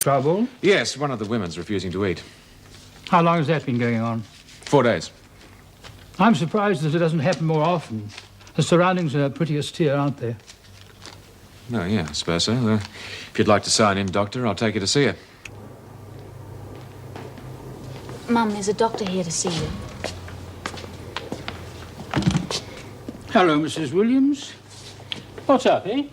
Trouble? Yes, one of the women's refusing to eat. How long has that been going on? 4 days. I'm surprised that it doesn't happen more often. The surroundings are pretty austere, aren't they? Oh, yeah, I suppose so. If you'd like to sign in, Doctor, I'll take you to see her. Mum, there's a doctor here to see you. Hello, Mrs. Williams. What's up, eh?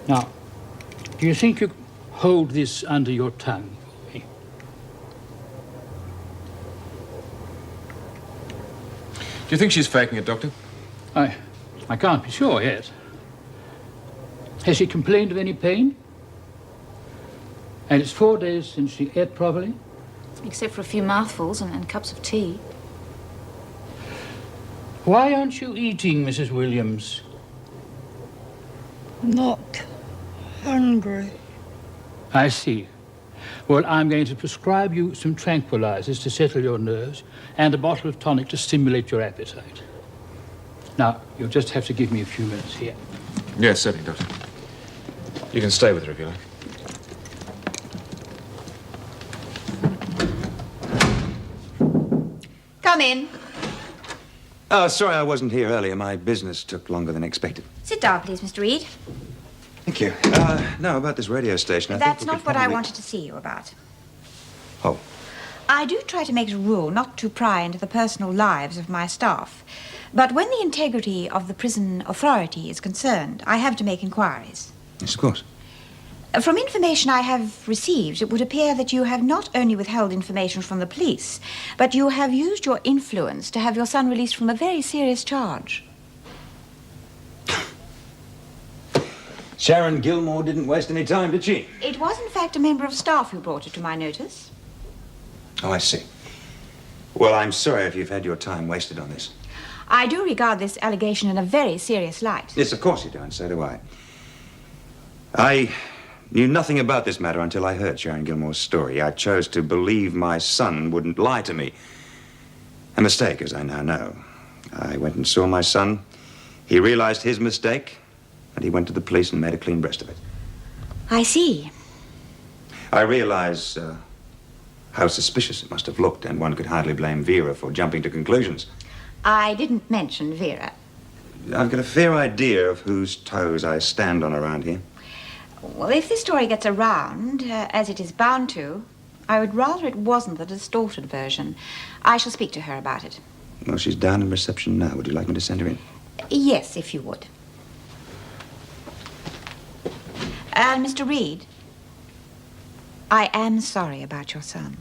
Now, do you think you could hold this under your tongue for me? Do you think she's faking it, Doctor? I can't be sure yet. Has she complained of any pain? And it's 4 days since she ate properly? Except for a few mouthfuls and cups of tea. Why aren't you eating, Mrs. Williams? Not hungry. I see. Well, I'm going to prescribe you some tranquilizers to settle your nerves and a bottle of tonic to stimulate your appetite. Now, you'll just have to give me a few minutes here. Yes, certainly, Doctor. You can stay with her if you like. Come in. Oh, sorry I wasn't here earlier. My business took longer than expected. Sit down, please, Mr. Reed. Thank you. No, about this radio station. That's not what I wanted to see you about. Oh. I do try to make it a rule not to pry into the personal lives of my staff. But when the integrity of the prison authority is concerned, I have to make inquiries. Yes, of course. From information I have received, it would appear that you have not only withheld information from the police, but you have used your influence to have your son released from a very serious charge. Sharon Gilmore didn't waste any time, did she? It was, in fact, a member of staff who brought it to my notice. Oh, I see. Well, I'm sorry if you've had your time wasted on this. I do regard this allegation in a very serious light. Yes, of course you do, and so do I. I knew nothing about this matter until I heard Sharon Gilmore's story. I chose to believe my son wouldn't lie to me. A mistake, as I now know. I went and saw my son. He realized his mistake, and he went to the police and made a clean breast of it. I see. I realize how suspicious it must have looked, and one could hardly blame Vera for jumping to conclusions. I didn't mention Vera. I've got a fair idea of whose toes I stand on around here. Well, if this story gets around, as it is bound to, I would rather it wasn't the distorted version. I shall speak to her about it. Well, she's down in reception now. Would you like me to send her in? Yes, if you would. And Mr. Reed, I am sorry about your son.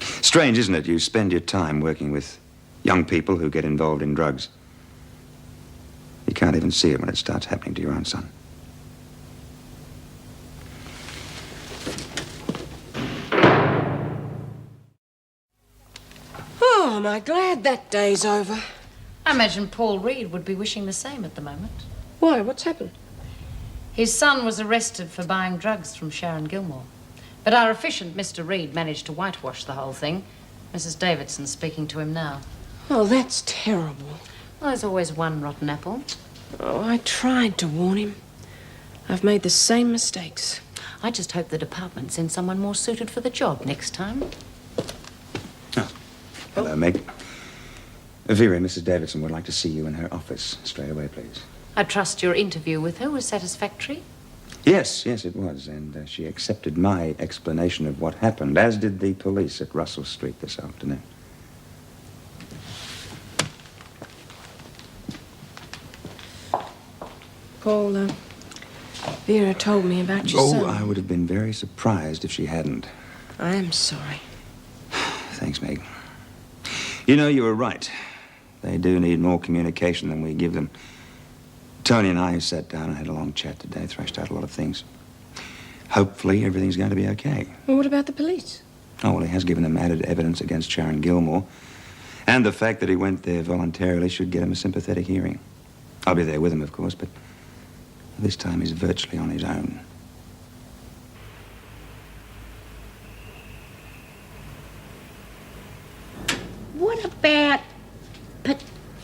Strange, isn't it? You spend your time working with young people who get involved in drugs. You can't even see it when it starts happening to your own son. Oh, am I glad that day's over. I imagine Paul Reed would be wishing the same at the moment. Why, what's happened? His son was arrested for buying drugs from Sharon Gilmore. But our efficient Mr. Reed managed to whitewash the whole thing. Mrs. Davidson's speaking to him now. Oh, that's terrible. Well, there's always one rotten apple. Oh, I tried to warn him. I've made the same mistakes. I just hope the department sends someone more suited for the job next time. Oh. Hello, Meg. Vera, Mrs. Davidson would like to see you in her office straight away, please. I trust your interview with her was satisfactory? Yes, it was, and she accepted my explanation of what happened, as did the police at Russell Street this afternoon. Paul, Vera told me about your son. Oh, I would have been very surprised if she hadn't. I am sorry. Thanks, Meg. You know, you were right. They do need more communication than we give them. Tony and I sat down and had a long chat today, thrashed out a lot of things. Hopefully, everything's going to be okay. Well, what about the police? Oh, well, he has given them added evidence against Sharon Gilmore. And the fact that he went there voluntarily should get him a sympathetic hearing. I'll be there with him, of course, but this time he's virtually on his own. What about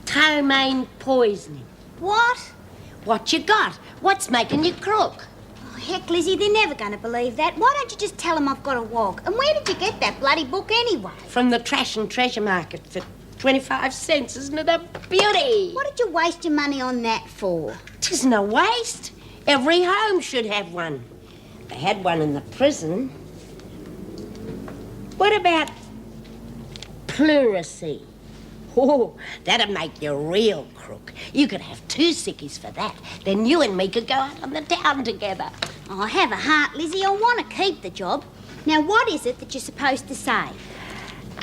ptomaine poisoning? What? What you got? What's making you crook? Oh, heck, Lizzie, they're never going to believe that. Why don't you just tell them I've got a wog? And where did you get that bloody book anyway? From the trash and treasure market for 25 cents. Isn't it a beauty? What did you waste your money on that for? Tisn't a waste. Every home should have one. They had one in the prison. What about pleurisy? Oh, that'd make you a real crook. You could have 2 sickies for that. Then you and me could go out on the town together. Oh, have a heart, Lizzie. I want to keep the job. Now, what is it that you're supposed to say?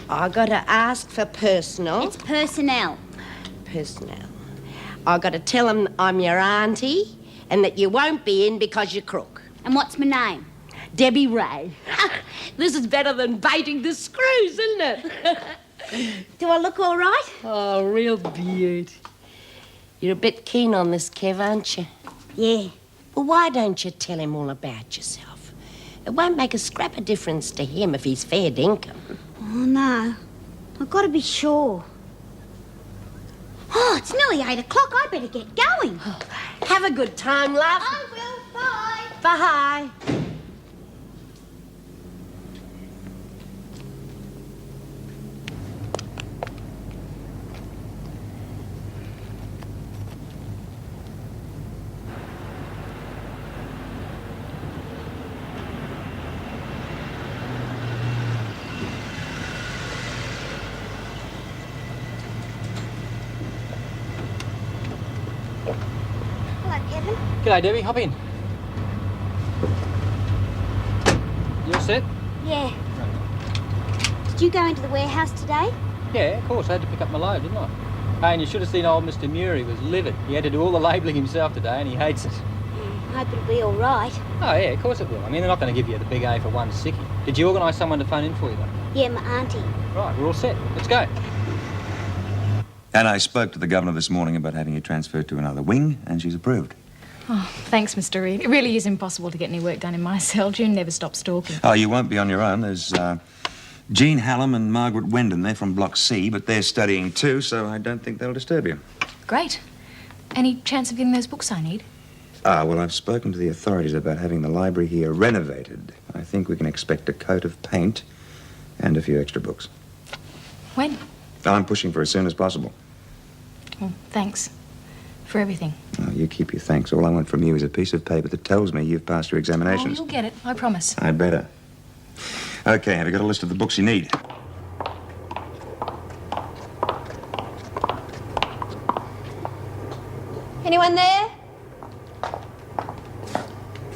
I got to ask for personal. It's personnel. Personnel. I got to tell them I'm your auntie and that you won't be in because you're crook. And what's my name? Debbie Ray. This is better than baiting the screws, isn't it? Do I look all right? Oh, real beaut. You're a bit keen on this, Kev, aren't you? Yeah. Well, why don't you tell him all about yourself? It won't make a scrap of difference to him if he's fair dinkum. Oh, no. I've got to be sure. Oh, it's nearly 8 o'clock. I better get going. Have a good time, love. I will. Bye. Bye. Hello, Kevin. G'day, Debbie. Hop in. You all set? Yeah. Did you go into the warehouse today? Yeah, of course. I had to pick up my load, didn't I? Hey, and you should have seen old Mr. Muir. He was livid. He had to do all the labelling himself today, and he hates it. Hope it'll be all right. Oh, yeah, of course it will. I mean, they're not going to give you the big A for one sickie. Did you organise someone to phone in for you, though? Yeah, my auntie. Right, we're all set. Let's go. And I spoke to the governor this morning about having you transferred to another wing, and she's approved. Oh, thanks, Mr. Reed. It really is impossible to get any work done in my cell. June never stops stalking. Oh, you won't be on your own. There's Jean Hallam and Margaret Wendon. They're from Block C, but they're studying too, so I don't think they'll disturb you. Great. Any chance of getting those books I need? Well, I've spoken to the authorities about having the library here renovated. I think we can expect a coat of paint and a few extra books. When? I'm pushing for as soon as possible. Well, thanks for everything. Oh, you keep your thanks. All I want from you is a piece of paper that tells me you've passed your Oh, examinations. you'll get it. I promise. I'd better. Okay, have you got a list of the books you need? Anyone there?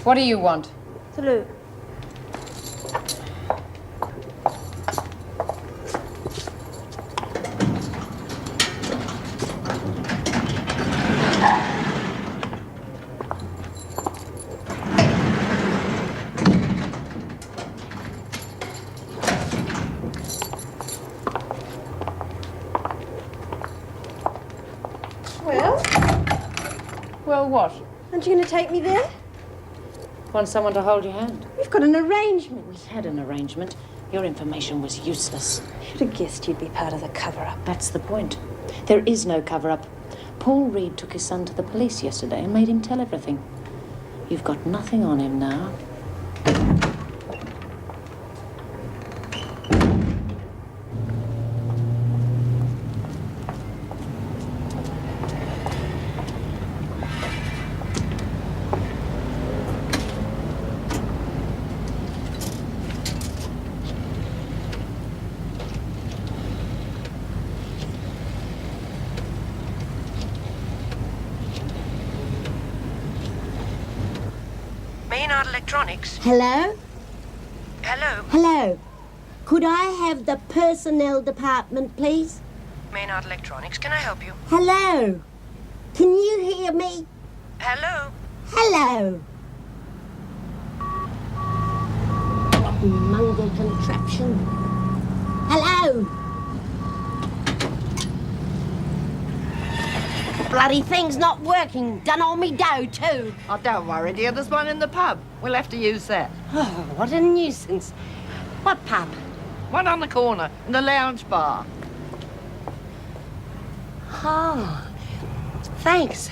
What do you want? Salute. Well, what? Aren't you going to take me there? Want someone to hold your hand? We've got an arrangement. We had an arrangement. Your information was useless. Should have guessed you'd be part of the cover-up. That's the point. There is no cover-up. Paul Reed took his son to the police yesterday and made him tell everything. You've got nothing on him now. Maynard Electronics. Hello? Hello. Hello. Could I have the personnel department, please? Maynard Electronics, can I help you? Hello. Can you hear me? Hello. Hello. Mungle contraption. Hello. Bloody thing's not working. Done all me dough, too. Oh, don't worry, dear. There's one in the pub. We'll have to use that. Oh, what a nuisance. What pub? One on the corner, in the lounge bar. Oh, thanks.